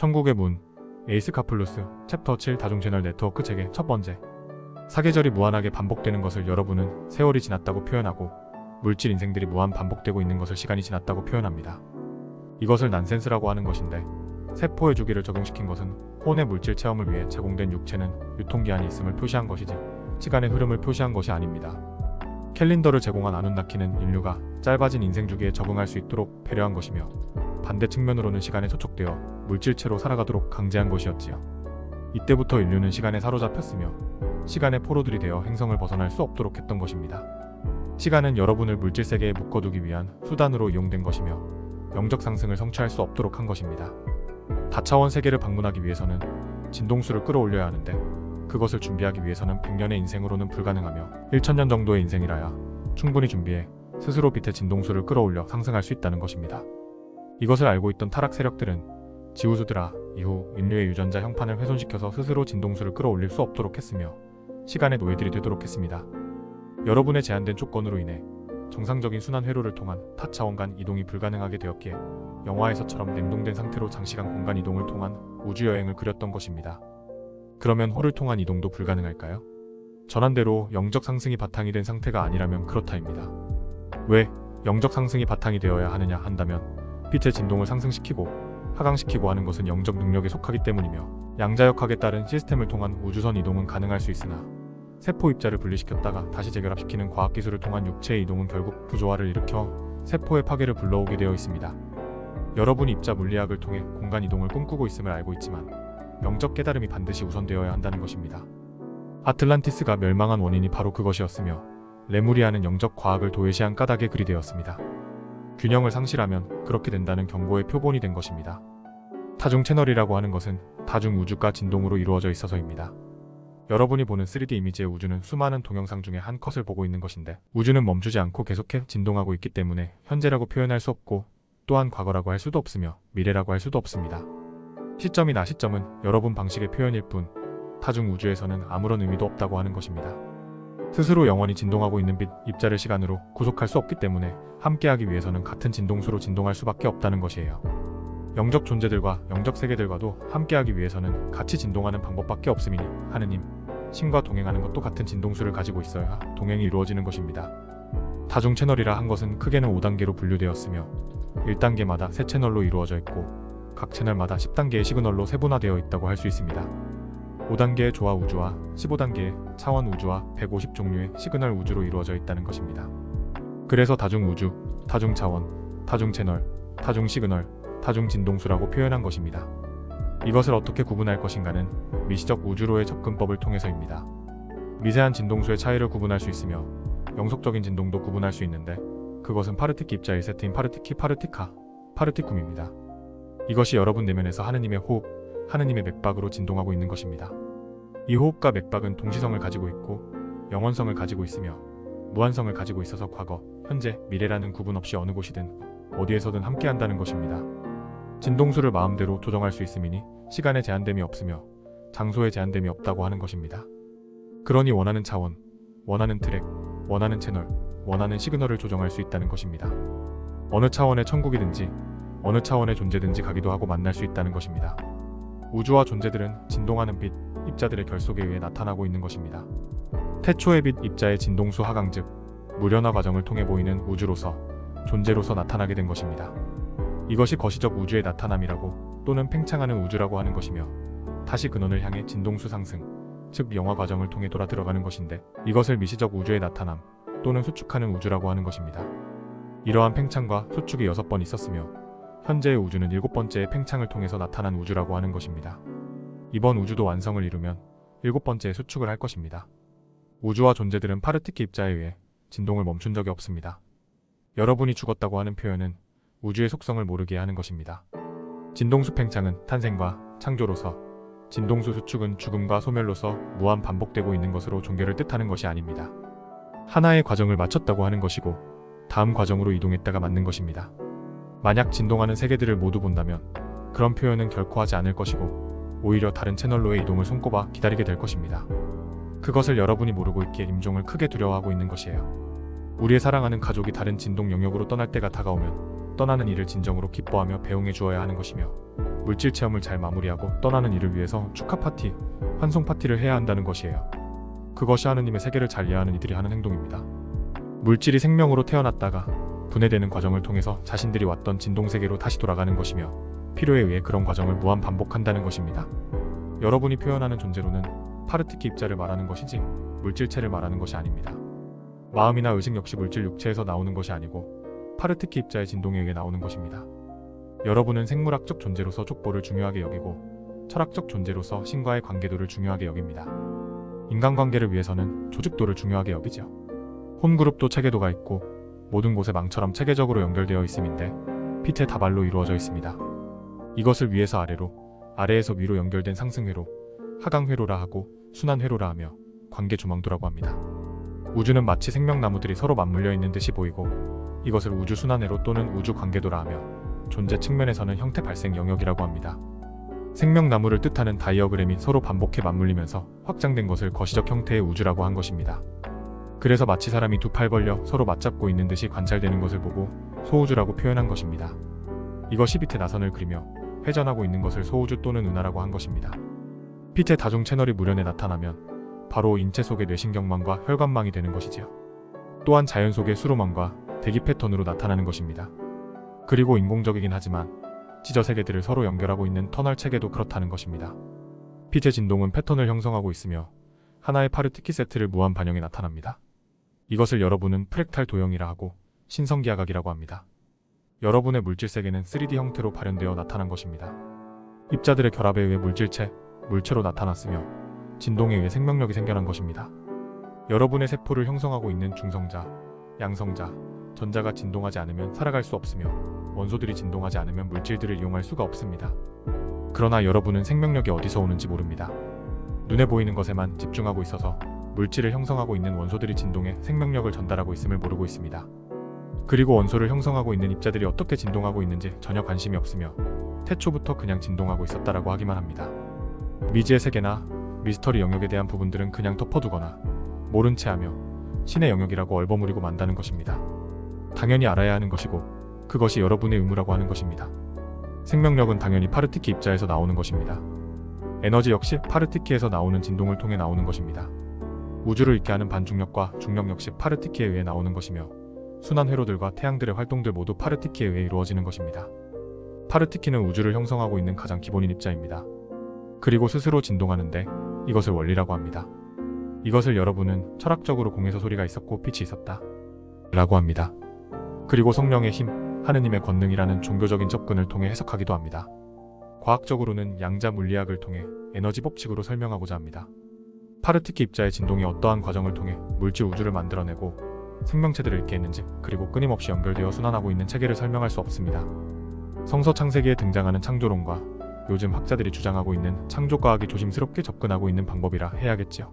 천국의 문, 에이스 카플루스, 챕터 7 다중채널 네트워크 체계 첫 번째. 사계절이 무한하게 반복되는 것을 여러분은 세월이 지났다고 표현하고 물질 인생들이 무한 반복되고 있는 것을 시간이 지났다고 표현합니다. 이것을 난센스라고 하는 것인데 세포의 주기를 적용시킨 것은 혼의 물질 체험을 위해 제공된 육체는 유통기한이 있음을 표시한 것이지 시간의 흐름을 표시한 것이 아닙니다. 캘린더를 제공한 아누나키는 인류가 짧아진 인생 주기에 적응할 수 있도록 배려한 것이며 반대 측면으로는 시간에 저촉되어 물질체로 살아가도록 강제한 것이었지요. 이때부터 인류는 시간에 사로잡혔으며 시간의 포로들이 되어 행성을 벗어날 수 없도록 했던 것입니다. 시간은 여러분을 물질 세계에 묶어두기 위한 수단으로 이용된 것이며 영적 상승을 성취할 수 없도록 한 것입니다. 다차원 세계를 방문하기 위해서는 진동수를 끌어올려야 하는데 그것을 준비하기 위해서는 100년의 인생으로는 불가능하며 1000년 정도의 인생이라야 충분히 준비해 스스로 빛의 진동수를 끌어올려 상승할 수 있다는 것입니다. 이것을 알고 있던 타락 세력들은 지우스드라 이후 인류의 유전자 형판을 훼손시켜서 스스로 진동수를 끌어올릴 수 없도록 했으며 시간의 노예들이 되도록 했습니다. 여러분의 제한된 조건으로 인해 정상적인 순환 회로를 통한 타차원 간 이동이 불가능하게 되었기에 영화에서처럼 냉동된 상태로 장시간 공간 이동을 통한 우주여행을 그렸던 것입니다. 그러면 홀을 통한 이동도 불가능할까요? 전한대로 영적 상승이 바탕이 된 상태가 아니라면 그렇다입니다. 왜 영적 상승이 바탕이 되어야 하느냐 한다면 빛의 진동을 상승시키고 하강시키고 하는 것은 영적 능력에 속하기 때문이며 양자역학에 따른 시스템을 통한 우주선 이동은 가능할 수 있으나 세포 입자를 분리시켰다가 다시 재결합시키는 과학기술을 통한 육체의 이동은 결국 부조화를 일으켜 세포의 파괴를 불러오게 되어 있습니다. 여러분이 입자 물리학을 통해 공간 이동을 꿈꾸고 있음을 알고 있지만 영적 깨달음이 반드시 우선되어야 한다는 것입니다. 아틀란티스가 멸망한 원인이 바로 그것이었으며 레무리아는 영적 과학을 도외시한 까닭의 글이 되었습니다. 균형을 상실하면 그렇게 된다는 경고의 표본이 된 것입니다. 다중 채널이라고 하는 것은 다중 우주가 진동으로 이루어져 있어서입니다. 여러분이 보는 3D 이미지의 우주는 수많은 동영상 중에 한 컷을 보고 있는 것인데 우주는 멈추지 않고 계속해 진동하고 있기 때문에 현재라고 표현할 수 없고 또한 과거라고 할 수도 없으며 미래라고 할 수도 없습니다. 시점이나 시점은 여러분 방식의 표현일 뿐 다중 우주에서는 아무런 의미도 없다고 하는 것입니다. 스스로 영원히 진동하고 있는 빛, 입자를 시간으로 구속할 수 없기 때문에 함께하기 위해서는 같은 진동수로 진동할 수밖에 없다는 것이에요. 영적 존재들과 영적 세계들과도 함께하기 위해서는 같이 진동하는 방법밖에 없음이니 하느님, 신과 동행하는 것도 같은 진동수를 가지고 있어야 동행이 이루어지는 것입니다. 다중 채널이라 한 것은 크게는 5단계로 분류되었으며 1단계마다 3채널로 이루어져 있고 각 채널마다 10단계의 시그널로 세분화되어 있다고 할 수 있습니다. 5단계의 조화 우주와 15단계의 차원 우주와 150종류의 시그널 우주로 이루어져 있다는 것입니다. 그래서 다중 우주, 다중 차원, 다중 채널, 다중 시그널, 다중 진동수라고 표현한 것입니다. 이것을 어떻게 구분할 것인가는 미시적 우주로의 접근법을 통해서입니다. 미세한 진동수의 차이를 구분할 수 있으며 영속적인 진동도 구분할 수 있는데 그것은 파르티키 입자 1세트인 파르티키 파르티카, 파르티쿰입니다. 이것이 여러분 내면에서 하느님의 호흡, 하느님의 맥박으로 진동하고 있는 것입니다. 이 호흡과 맥박은 동시성을 가지고 있고 영원성을 가지고 있으며 무한성을 가지고 있어서 과거, 현재, 미래라는 구분 없이 어느 곳이든 어디에서든 함께한다는 것입니다. 진동수를 마음대로 조정할 수 있음이니 시간에 제한됨이 없으며 장소에 제한됨이 없다고 하는 것입니다. 그러니 원하는 차원, 원하는 트랙, 원하는 채널, 원하는 시그널을 조정할 수 있다는 것입니다. 어느 차원의 천국이든지 어느 차원의 존재든지 가기도 하고 만날 수 있다는 것입니다. 우주와 존재들은 진동하는 빛, 입자들의 결속에 의해 나타나고 있는 것입니다. 태초의 빛, 입자의 진동수 하강 즉 무련화 과정을 통해 보이는 우주로서 존재로서 나타나게 된 것입니다. 이것이 거시적 우주의 나타남이라고 또는 팽창하는 우주라고 하는 것이며 다시 근원을 향해 진동수 상승, 즉 영화 과정을 통해 돌아 들어가는 것인데 이것을 미시적 우주의 나타남 또는 수축하는 우주라고 하는 것입니다. 이러한 팽창과 수축이 6번 있었으며 현재의 우주는 7번째의 팽창을 통해서 나타난 우주라고 하는 것입니다. 이번 우주도 완성을 이루면 7번째의 수축을 할 것입니다. 우주와 존재들은 파르티키 입자에 의해 진동을 멈춘 적이 없습니다. 여러분이 죽었다고 하는 표현은 우주의 속성을 모르게 하는 것입니다. 진동수 팽창은 탄생과 창조로서, 진동수 수축은 죽음과 소멸로서 무한 반복되고 있는 것으로 종결을 뜻하는 것이 아닙니다. 하나의 과정을 마쳤다고 하는 것이고 다음 과정으로 이동했다가 맞는 것입니다. 만약 진동하는 세계들을 모두 본다면 그런 표현은 결코 하지 않을 것이고 오히려 다른 채널로의 이동을 손꼽아 기다리게 될 것입니다. 그것을 여러분이 모르고 있기에 임종을 크게 두려워하고 있는 것이에요. 우리의 사랑하는 가족이 다른 진동 영역으로 떠날 때가 다가오면 떠나는 이를 진정으로 기뻐하며 배웅해 주어야 하는 것이며 물질 체험을 잘 마무리하고 떠나는 이를 위해서 축하 파티, 환송 파티를 해야 한다는 것이에요. 그것이 하느님의 세계를 잘 이해하는 이들이 하는 행동입니다. 물질이 생명으로 태어났다가 분해되는 과정을 통해서 자신들이 왔던 진동세계로 다시 돌아가는 것이며 필요에 의해 그런 과정을 무한 반복한다는 것입니다. 여러분이 표현하는 존재로는 파르티키 입자를 말하는 것이지 물질체를 말하는 것이 아닙니다. 마음이나 의식 역시 물질 육체에서 나오는 것이 아니고 파르티키 입자의 진동에 의해 나오는 것입니다. 여러분은 생물학적 존재로서 족보를 중요하게 여기고 철학적 존재로서 신과의 관계도를 중요하게 여깁니다. 인간관계를 위해서는 조직도를 중요하게 여기죠. 홈그룹도 체계도가 있고 모든 곳에 망처럼 체계적으로 연결되어 있음인데 피트의 다발로 이루어져 있습니다. 이것을 위에서 아래로, 아래에서 위로 연결된 상승회로, 하강회로라 하고 순환회로라 하며 관계주망도라고 합니다. 우주는 마치 생명나무들이 서로 맞물려 있는 듯이 보이고 이것을 우주 순환회로 또는 우주 관계도라 하며 존재 측면에서는 형태 발생 영역이라고 합니다. 생명나무를 뜻하는 다이어그램이 서로 반복해 맞물리면서 확장된 것을 거시적 형태의 우주라고 한 것입니다. 그래서 마치 사람이 두 팔 벌려 서로 맞잡고 있는 듯이 관찰되는 것을 보고 소우주라고 표현한 것입니다. 이것이 빛의 나선을 그리며 회전하고 있는 것을 소우주 또는 은하라고 한 것입니다. 빛의 다중 채널이 무련에 나타나면 바로 인체 속의 뇌신경망과 혈관망이 되는 것이지요. 또한 자연 속의 수로망과 대기 패턴으로 나타나는 것입니다. 그리고 인공적이긴 하지만 지저세계들을 서로 연결하고 있는 터널 체계도 그렇다는 것입니다. 빛의 진동은 패턴을 형성하고 있으며 하나의 파르티키 세트를 무한 반영해 나타납니다. 이것을 여러분은 프랙탈 도형이라 하고 신성기하각이라고 합니다. 여러분의 물질세계는 3D 형태로 발현되어 나타난 것입니다. 입자들의 결합에 의해 물질체, 물체로 나타났으며 진동에 의해 생명력이 생겨난 것입니다. 여러분의 세포를 형성하고 있는 중성자, 양성자, 전자가 진동하지 않으면 살아갈 수 없으며 원소들이 진동하지 않으면 물질들을 이용할 수가 없습니다. 그러나 여러분은 생명력이 어디서 오는지 모릅니다. 눈에 보이는 것에만 집중하고 있어서 물질을 형성하고 있는 원소들이 진동해 생명력을 전달하고 있음을 모르고 있습니다. 그리고 원소를 형성하고 있는 입자들이 어떻게 진동하고 있는지 전혀 관심이 없으며 태초부터 그냥 진동하고 있었다라고 하기만 합니다. 미지의 세계나 미스터리 영역에 대한 부분들은 그냥 덮어두거나 모른 채 하며 신의 영역이라고 얼버무리고 만다는 것입니다. 당연히 알아야 하는 것이고 그것이 여러분의 의무라고 하는 것입니다. 생명력은 당연히 파르티키 입자에서 나오는 것입니다. 에너지 역시 파르티키에서 나오는 진동을 통해 나오는 것입니다. 우주를 있게 하는 반중력과 중력 역시 파르티키에 의해 나오는 것이며 순환 회로들과 태양들의 활동들 모두 파르티키에 의해 이루어지는 것입니다. 파르티키는 우주를 형성하고 있는 가장 기본인 입자입니다. 그리고 스스로 진동하는데 이것을 원리라고 합니다. 이것을 여러분은 철학적으로 공에서 소리가 있었고 빛이 있었다 라고 합니다. 그리고 성령의 힘, 하느님의 권능이라는 종교적인 접근을 통해 해석하기도 합니다. 과학적으로는 양자 물리학을 통해 에너지 법칙으로 설명하고자 합니다. 파르티키 입자의 진동이 어떠한 과정을 통해 물질 우주를 만들어내고 생명체들을 있게 했는지 그리고 끊임없이 연결되어 순환하고 있는 체계를 설명할 수 없습니다. 성서 창세기에 등장하는 창조론과 요즘 학자들이 주장하고 있는 창조과학이 조심스럽게 접근하고 있는 방법이라 해야겠지요.